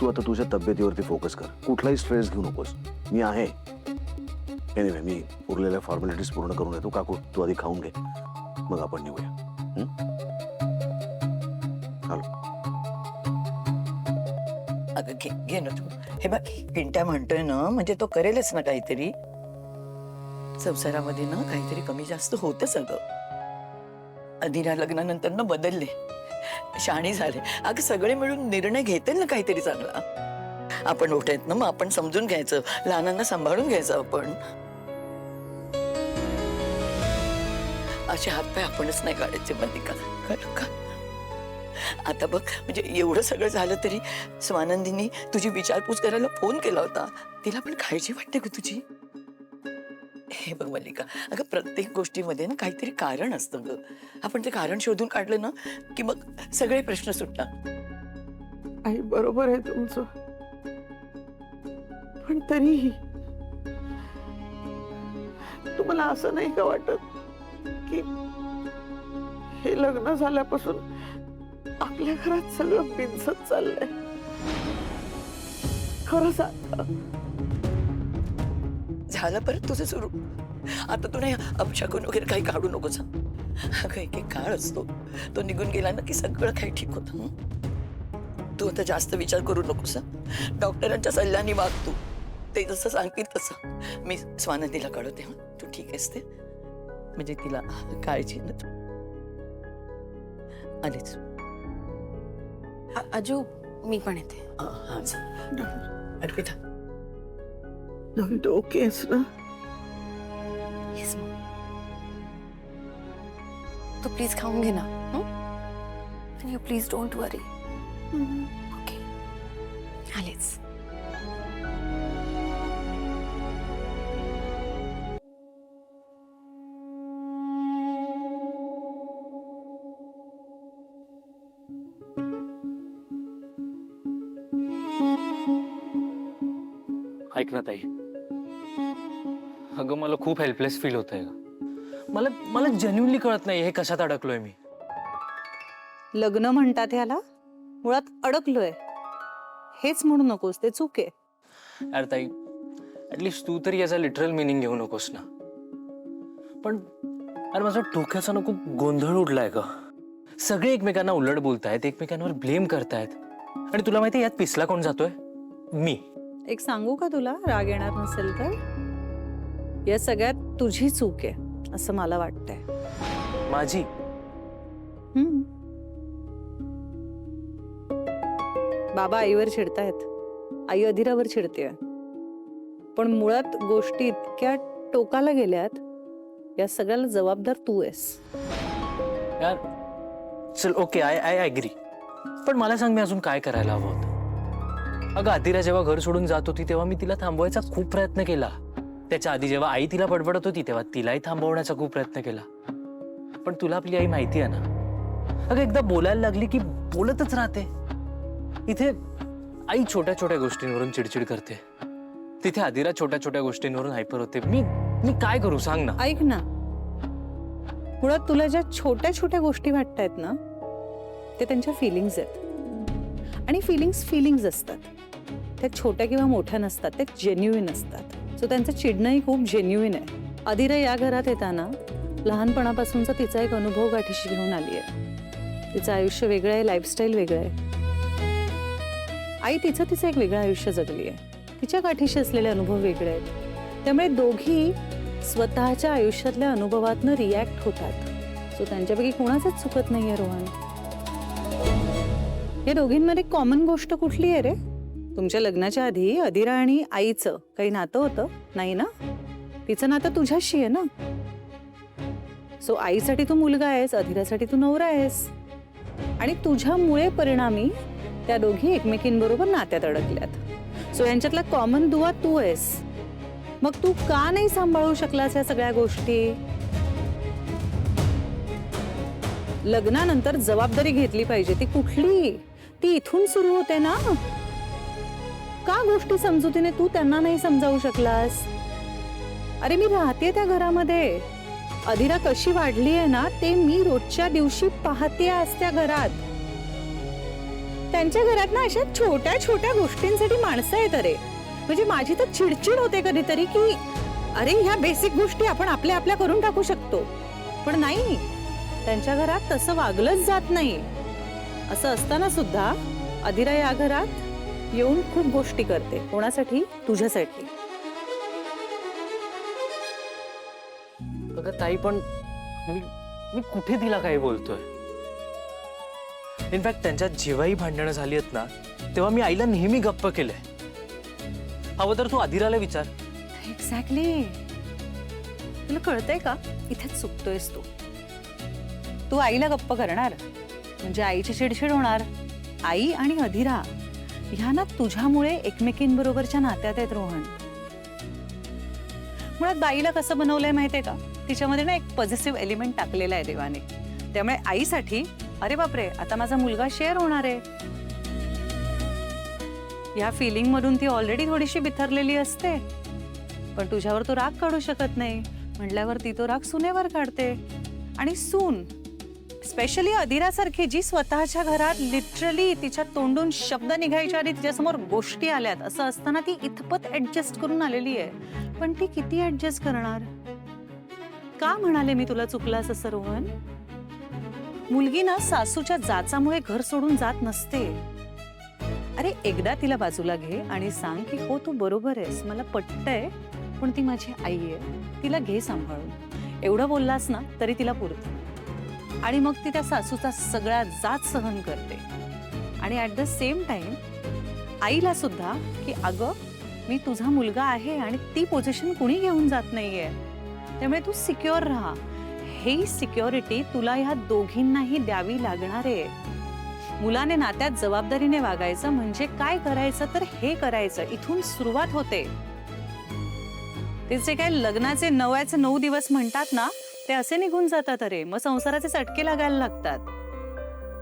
तू आता तुझ्या तब्येतीवरती फोकस कर, कुठलाही स्ट्रेस घेऊ नकोस. मी आहे. एनिवे मी उरलेल्या फॉर्मॅलिटीज पूर्ण करून येतो. काकू तू आधी खाऊन घे, मग आपण निघूया. हॅलो. अगं घे ना तू. हे बघ पिंट्या म्हणतोय ना, म्हणजे तो करेलच ना काहीतरी. संसारामध्ये ना काहीतरी कमी जास्त होतच. अगं अधिरा लग्नानंतर ना बदलले, शाणी झाले. अगं सगळे मिळून निर्णय घेतील ना काहीतरी चांगला. आपण मोठे आहेत ना, मग आपण समजून घ्यायचं, लहानांना सांभाळून घ्यायचं. आपण असे हातपाय आपणच नाही काढायचे मल्लिका, कळलं का? आता बघ, म्हणजे एवढं सगळं झालं तरी स्वानंदीनी तुझी विचारपूस करायला फोन केला होता. तिला पण काळजी वाटते का तुझी? हे बघ मल्लिका, अगं प्रत्येक गोष्टीमध्ये ना काहीतरी कारण असतं ग. आपण ते कारण शोधून काढलं ना की मग सगळे प्रश्न सुटतात. आई बरोबर आहे तुमचं, पण तरीही तुम्हाला असं नाही का वाटत की हे लग्न झाल्यापासून आपल्या घरात सगळं बिनसत चाललंय? खरं सांग. झालं परत तुझं सुरू. आता तू नाही अपशकून वगैरे काही काढू नकोस. अगं एक एक काळ असतो, तो निघून गेला ना की सगळं काही ठीक होतं. तू आता जास्त विचार करू नकोस. डॉक्टरांच्या सल्ल्याने वाग तू. ते जसं सांगतील तसं मी स्वानंदीला कळवते. तू ठीक आहेस ते, म्हणजे तिला काळजी ना. आलीच आजू, मी पण येते. हा अर्पिता. तू ओके आहेस ना? येस मग. तू प्लीज खाऊन घे ना. आणि you please don't worry. Okay, आलेच. ऐक ना ताई, अगं मला खूप हेल्पलेस फील होतंय ग. मला जेन्युइनली कळत नाही हे कशात अडकलोय मी. लग्न म्हणतात ह्याला, मुळात अडकलोय हेच म्हणू नकोस, ते चूक आहे. यार ताई, ऍटलिस्ट तू तरी याचा लिटरल मिनिंग घेऊ नकोस ना. पण अरे माझा डोक्याचा ना खूप गोंधळ उडलाय ग. सगळे एकमेकांना उलट बोलतायत, एकमेकांवर ब्लेम करतायत. आणि तुला माहिती यात पिसला कोण जातोय? मी. एक सांगू का तुला, राग येणार नसेल तर? या सगळ्यात तुझी चूक आहे असं मला वाटतंय. माझी? बाबा आईवर चिडतायत, आई अधिरावर चिडतेय. पण मुळात गोष्टी इतक्या टोकाला गेल्यात, या सगळ्याला जबाबदार तू आहेस. यार चल ओके, आय ॲग्री. पण मला सांग, मी अजून काय करायला हवं होतं? अगं अधिरा जेव्हा घर सोडून जात होती तेव्हा मी तिला थांबवायचा खूप प्रयत्न केला. त्याच्या आधी जेव्हा आई तिला बडबडत होती तेव्हा तिलाही थांबवण्याचा खूप प्रयत्न केला. पण तुला आपली आई माहिती आहे ना, अगं एकदा बोलायला लागली की बोलतच राहते. इथे आई छोट्या छोट्या गोष्टींवरून चिडचिड करते, तिथे अधिरा छोट्या छोट्या गोष्टींवरून हायपर होते. मी काय करू सांग ना? ऐक ना, मुळात तुला ज्या छोट्या छोट्या गोष्टी वाटतायत ना, ते त्यांच्या फिलिंग्स आहेत. आणि फिलिंग्स असतात. त्या छोट्या किंवा मोठ्या नसतात, ते जेन्युइन असतात. सो त्यांचं चिडणंही खूप जेन्युइन आहे. अधिरा या घरात येताना लहानपणापासूनचा तिचा एक अनुभव गाठीशी घेऊन आली आहे. तिचं आयुष्य वेगळं आहे, लाईफस्टाईल वेगळं आहे. आई तिचं एक वेगळं आयुष्य जगली आहे. तिच्या गाठीशी असलेले अनुभव वेगळे आहेत. त्यामुळे दोघी स्वतःच्या आयुष्यातल्या अनुभवातनं रिॲक्ट होतात. सो त्यांच्यापैकी कोणाचंच चुकत नाहीये रोहन. या दोघींमध्ये कॉमन गोष्ट कुठली आहे रे? तुमच्या लग्नाच्या आधी अधिरा आणि आईचं काही नातं होतं नाही ना? तिचं नातं तुझ्याशी आहे ना. सो आईसाठी तू मुलगा आहेस, अधिरासाठी तू नवरा आहेस. आणि तुझ्यामुळे परिणामी त्या दोघी एकमेकींबरोबर नात्यात अडकल्यात. सो यांच्यातला कॉमन दुवा तू आहेस. मग तू का नाही सांभाळू शकलास या सगळ्या गोष्टी? लग्नानंतर जबाबदारी घेतली पाहिजे. ती कुठली? ती इथून सुरू होते ना. का गोष्टी समजुतीने तू त्यांना नाही समजावू शकलास? अरे मी राहते त्या घरामध्ये. अधिरा कशी वाढली आहे ना, ते मी रोजच्या दिवशी पाहते आज त्या घरात. त्यांच्या घरात ना अशा छोट्या छोट्या गोष्टींसाठी माणसं आहेत अरे. म्हणजे माझी तर चिडचिड होते कधीतरी की अरे ह्या बेसिक गोष्टी आपण आपल्या आपल्या करून टाकू शकतो, पण नाही, त्यांच्या घरात तसं वागलंच जात नाही. असं असताना सुद्धा अधिरा या घरात येऊन खूप गोष्टी करते. कोणासाठी? तुझ्यासाठी. अगं ताई, पण मी कुठे तिला काय बोलतोय? इनफॅक्ट त्यांच्यात जेव्हाही भांडणं झाली आहेत ना, तेव्हा मी आईला नेहमी गप्प केलंय. हवं तर तू अधिराला विचार. एक्झॅक्टली. तुला कळतंय का, इथेच चुकतोयस तू. तू आईला गप्प करणार म्हणजे आईची चिडचिड होणार. आई आणि अधिरा ह्या ना तुझ्यामुळे एकमेकींबरोबरच्या नात्यात आहेत रोहन. मुळात बाईला कसं बनवलंय माहितीये का, तिच्यामध्ये ना एक पॉझिटिव्ह एलिमेंट टाकलेला आहे देवाने. त्यामुळे आईसाठी अरे बापरे, आता माझा मुलगा शेअर होणार आहे, या फिलिंग मधून ती ऑलरेडी थोडीशी बिथरलेली असते. पण तुझ्यावर तो राग काढू शकत नाही म्हटल्यावर ती तो राग सुनेवर काढते. आणि सून, स्पेशली अधिरासारखी जी स्वतःच्या घरात लिटरली तिच्या तोंडून शब्द निघायच्या आधी तिच्यासमोर गोष्टी आल्यात, असं असताना ती इथपत ऍडजस्ट करून आलेली आहे. पण ती किती ऍडजस्ट करणार? का म्हणाले मी तुला चुकलास असं रोहन? मुलगी ना सासूच्या जाचामुळे घर सोडून जात नसते. अरे एकदा तिला बाजूला घे आणि सांग की हो तू बरोबर आहेस, मला पटतंय, पण ती माझी आई आहे, तिला घे सांभाळून. एवढं बोललास ना तरी तिला पुरतं. आणि मग ती त्या सासूचा सगळा जाच सहन करते. आणि ऍट द सेम टाइम आईला सुद्धा की अगं मी तुझा मुलगा आहे आणि ती पोझिशन कुणी घेऊन जात नाहीये, त्यामुळे तू सिक्युअर राहा. ही सिक्युरिटी तुला ह्या दोघींनाही द्यावी लागणार आहे. मुलाने नात्यात जबाबदारीने वागायचं म्हणजे काय करायचं तर हे करायचं, इथून सुरुवात होते. ते जे काय लग्नाचे 9 दिवस म्हणतात ना, ते असे निघून जातात अरे. मग संसाराचे चटके लागायला लागतात.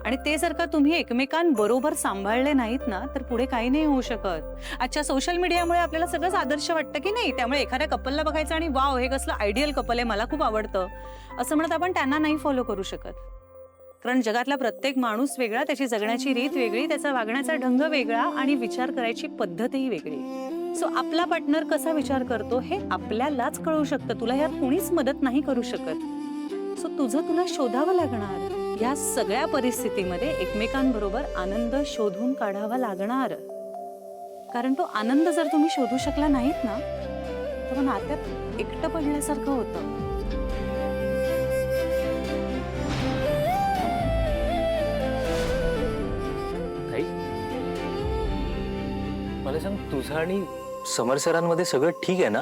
आणि ते जर का तुम्ही एकमेकांबरोबर सांभाळले नाहीत ना, तर पुढे काही नाही होऊ शकत. आजच्या सोशल मीडियामुळे आपल्याला सगळंच आदर्श वाटतं की नाही, त्यामुळे एखाद्या कपलला बघायचं आणि वाव हे कसलं आयडियल कपल आहे, मला खूप आवडतं असं म्हणत आपण त्यांना नाही फॉलो करू शकत. कारण जगातला प्रत्येक माणूस वेगळा, त्याची जगण्याची रीत वेगळी, त्याचा वागण्याचा ढंग वेगळा आणि विचार करायची पद्धतही वेगळी. सो आपला पार्टनर कसा विचार करतो हे आपल्यालाच कळू शकतं. तुला यात कोणीच मदत नाही करू शकत. सो तुझं तुला शोधावं लागणार. या सगळ्या परिस्थितीमध्ये एकमेकांबरोबर आनंद शोधून काढावा लागणार. कारण तो आनंद जर तुम्ही शोधू शकला नाहीत ना, तर नात्यात एकटं पडल्यासारखं होतं. मला सांग, तुझं आणि समर सरांमध्ये सगळं ठीक आहे ना?